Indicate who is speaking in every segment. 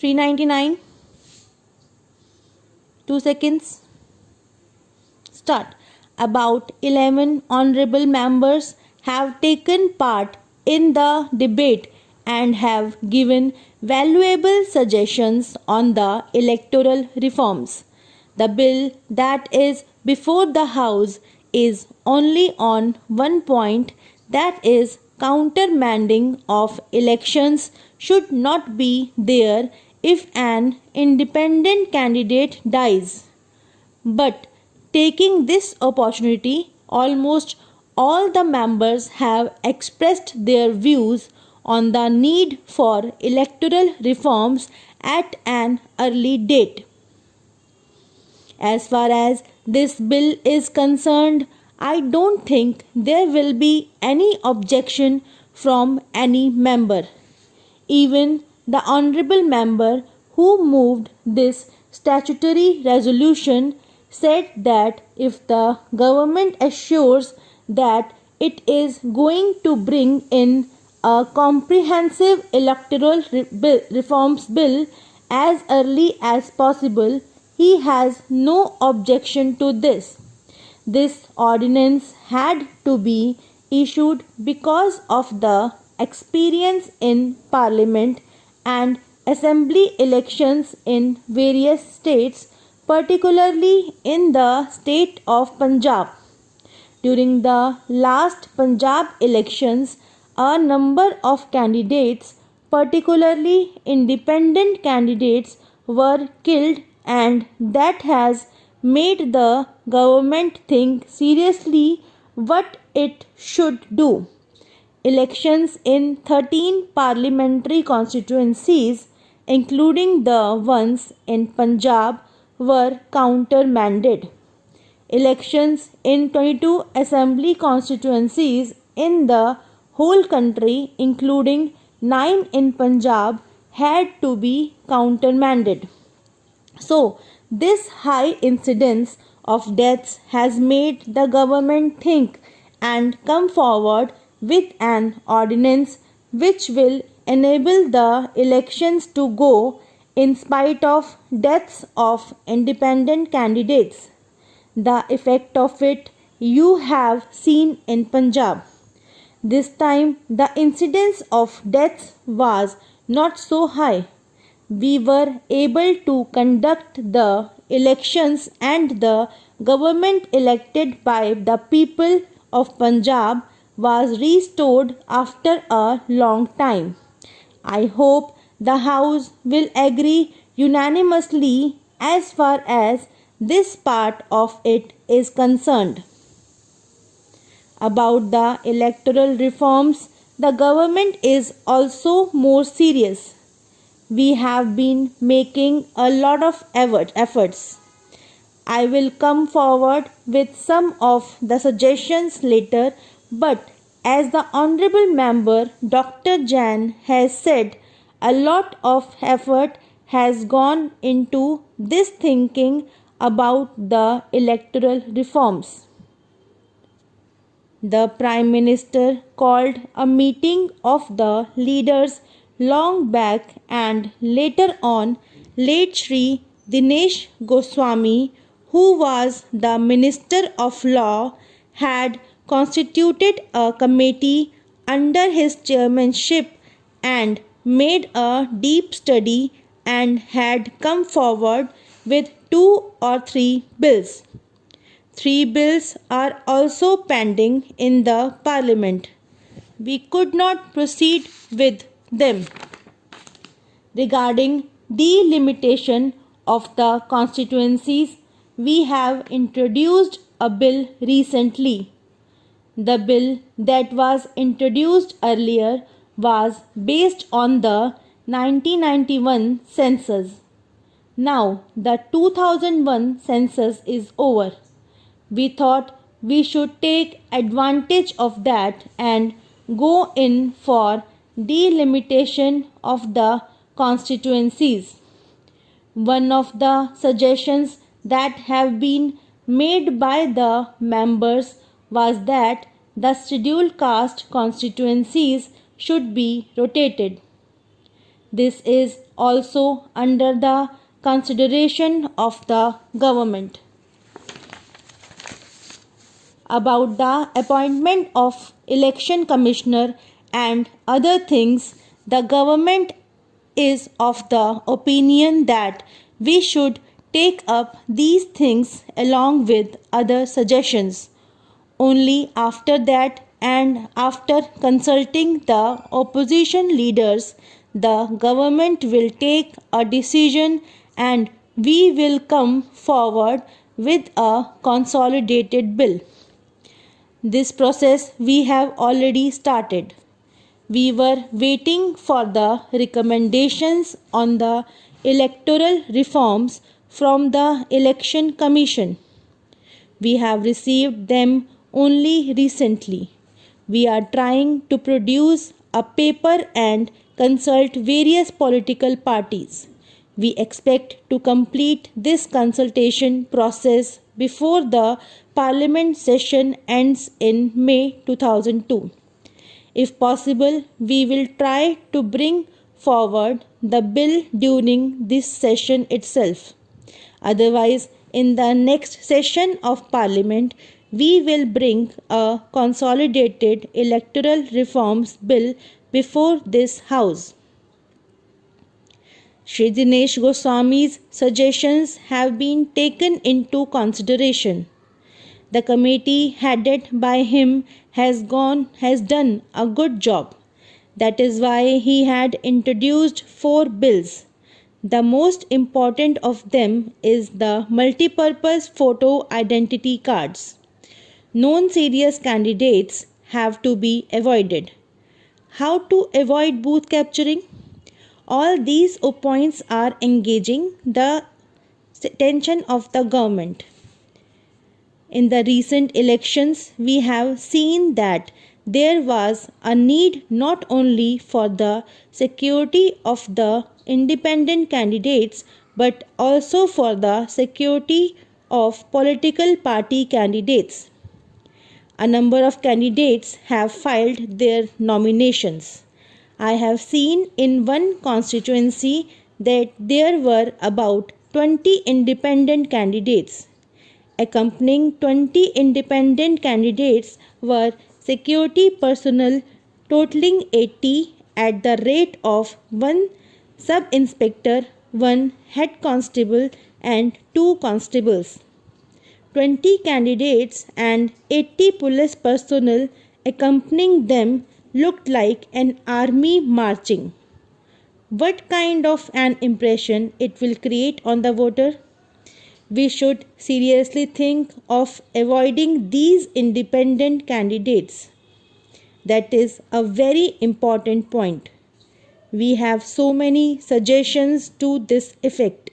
Speaker 1: 399. 2 seconds. Start. About 11 honorable members have taken part in the debate and have given valuable suggestions on the electoral reforms. The bill that is before the House is only on one point, that is, countermanding of elections should not be there if an independent candidate dies. But taking this opportunity, almost all the members have expressed their views on the need for electoral reforms at an early date. As far as this bill is concerned, I don't think there will be any objection from any member. Even the honorable member who moved this statutory resolution said that if the government assures that it is going to bring in a comprehensive electoral reforms bill as early as possible, he has no objection to this. This ordinance had to be issued because of the experience in Parliament and Assembly elections in various states, particularly in the state of Punjab. During the last Punjab elections, a number of candidates, particularly independent candidates, were killed, and that has made the government think seriously what it should do. Elections in 13 parliamentary constituencies, including the ones in Punjab, were countermanded. Elections in 22 assembly constituencies in the whole country, including 9 in Punjab, had to be countermanded. So, this high incidence of deaths has made the government think and come forward with an ordinance which will enable the elections to go in spite of deaths of independent candidates. The effect of it you have seen in Punjab. This time the incidence of deaths was not so high. We were able to conduct the elections and the government elected by the people of Punjab was restored after a long time. I hope the House will agree unanimously as far as this part of it is concerned. About the electoral reforms, the government is also more serious. We have been making a lot of efforts. I will come forward with some of the suggestions later, but as the Honorable Member Dr. Jain has said, a lot of effort has gone into this thinking about the electoral reforms. The Prime Minister called a meeting of the leaders long back, and later on late Shri Dinesh Goswami, who was the Minister of Law, had constituted a committee under his chairmanship and made a deep study and had come forward with 2 or 3 bills. 3 bills are also pending in the Parliament. We could not proceed with them. Regarding delimitation of the constituencies, we have introduced a bill recently. The bill that was introduced earlier was based on the 1991 census. Now the 2001 census is over. We thought we should take advantage of that and go in for delimitation of the constituencies. One of the suggestions that have been made by the members was that the scheduled caste constituencies should be rotated. This is also under the consideration of the government. About the appointment of election commissioner and other things, the government is of the opinion that we should take up these things along with other suggestions. Only after that, and after consulting the opposition leaders, the government will take a decision and we will come forward with a consolidated bill. This process we have already started. We were waiting for the recommendations on the electoral reforms from the Election Commission. We have received them only recently. We are trying to produce a paper and consult various political parties. We expect to complete this consultation process before the Parliament session ends in May 2002. If possible, we will try to bring forward the bill during this session itself. Otherwise, in the next session of Parliament, we will bring a consolidated electoral reforms bill before this House. Shri Dinesh Goswami's suggestions have been taken into consideration. The committee headed by him has done a good job. That is why he had introduced 4 bills. The most important of them is the multipurpose photo identity cards. Non-serious candidates have to be avoided. How to avoid booth capturing? All these points are engaging the attention of the government. In the recent elections, we have seen that there was a need not only for the security of the independent candidates but also for the security of political party candidates. A number of candidates have filed their nominations. I have seen in one constituency that there were about 20 independent candidates. Accompanying 20 independent candidates were security personnel totaling 80 at the rate of 1 sub-inspector, 1 head constable and 2 constables. 20 candidates and 80 police personnel accompanying them looked like an army marching. What kind of an impression it will create on the voter? We should seriously think of avoiding these independent candidates. That is a very important point. We have so many suggestions to this effect.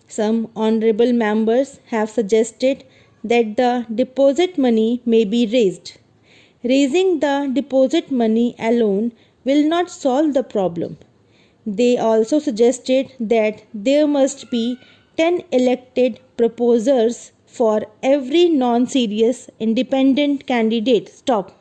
Speaker 1: Some honorable members have suggested that the deposit money may be raised. Raising the deposit money alone will not solve the problem. They also suggested that there must be 10 elected proposers for every non-serious independent candidate. Stop.